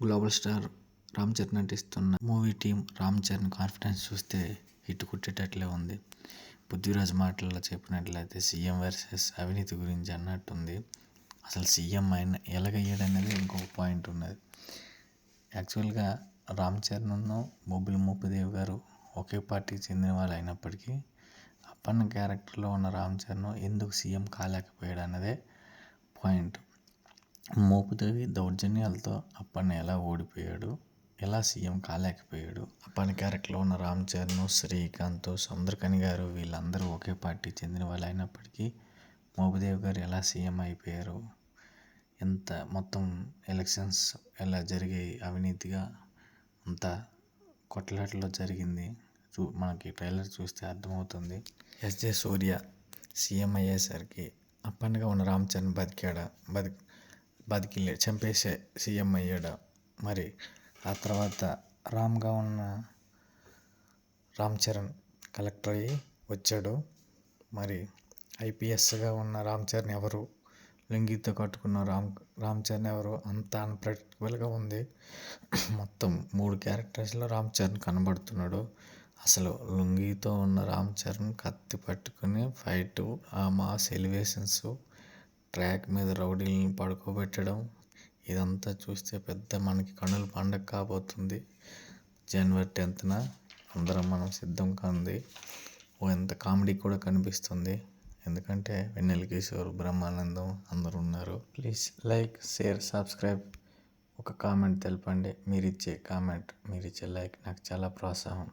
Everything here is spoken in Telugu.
గ్లోబల్ స్టార్ రామ్ చరణ్ నటిస్తున్న movie team Ram Charan confidence చూస్తే హిట్ కొట్టేటట్లే ఉంది. పృథ్వీరాజ్ మాటల్లో చెప్పినట్లయితే సీఎం వర్సెస్ అవినీతి గురించి అన్నట్టుంది. అసలు సీఎం అయిన ఎలాగయ్యాడనేది ఇంకొక పాయింట్ ఉన్నది. యాక్చువల్గా రామ్ చరణ్ను బొబ్బిలి మోపిదేవి గారు ఒకే పార్టీకి చెందిన వాళ్ళు అయినప్పటికీ అప్పన్న క్యారెక్టర్లో ఉన్న రామ్ చరణ్ ఎందుకు సీఎం కాలేకపోయాడు అన్నదే పాయింట్. మోపిదేవి దౌర్జన్యాలతో అప్పన్న ఎలా ఓడిపోయాడు, ఎలా సీఎం కాలేకపోయాడు, అప్పన్న క్యారెక్టర్లో ఉన్న రామ్ చరణ్, శ్రీకాంత్, సుందరకని గారు వీళ్ళందరూ ఒకే పార్టీ చెందిన వాళ్ళు అయినప్పటికీ మోపిదేవి గారు ఎలా సీఎం అయిపోయారు, ఎంత మొత్తం ఎలక్షన్స్ ఎలా జరిగాయి, అవినీతిగా అంతా కొట్లాటలో జరిగింది మనకి ట్రైలర్ చూస్తే అర్థమవుతుంది. ఎస్జే సూర్య సీఎం అయ్యేసరికి అప్పన్నగా ఉన్న రామ్ చరణ్ బతికాడా, బతికిలే చంపేసే సీఎం అయ్యాడా, మరి ఆ తర్వాత రామ్గా ఉన్న రామ్ చరణ్ కలెక్టర్ అయ్యి వచ్చాడు. మరి ఐపీఎస్గా ఉన్న రామ్ చరణ్ ఎవరు, లుంగీతో కట్టుకున్న రామ్ చరణ్ ఎవరు, అంత అన్ప్రెడిక్టబుల్గా ఉంది. మొత్తం 3 క్యారెక్టర్స్లో రామ్ చరణ్ కనబడుతున్నాడు. అసలు లుంగీతో ఉన్న రామ్ చరణ్ కత్తి పట్టుకుని ఫైటు, ఆ మాస్ ఎలివేషన్స్, ట్రాక్ మీద రౌడీలను పడుకోబెట్టడం, ఇదంతా చూస్తే పెద్ద మనకి కన్నుల పండగ కాబోతుంది. జనవరి 10న అందరం మనం సిద్ధం కాంది. ఎంత కామెడీ కూడా కనిపిస్తుంది. ఎందుకంటే వెన్నెల కిషోర్, బ్రహ్మానందం అందరూ ఉన్నారు. Please like, share, subscribe. ఒక కామెంట్ తెలపండి. మీరిచ్చే కామెంట్, మీరిచ్చే లైక్ నాకు చాలా ప్రోత్సాహం.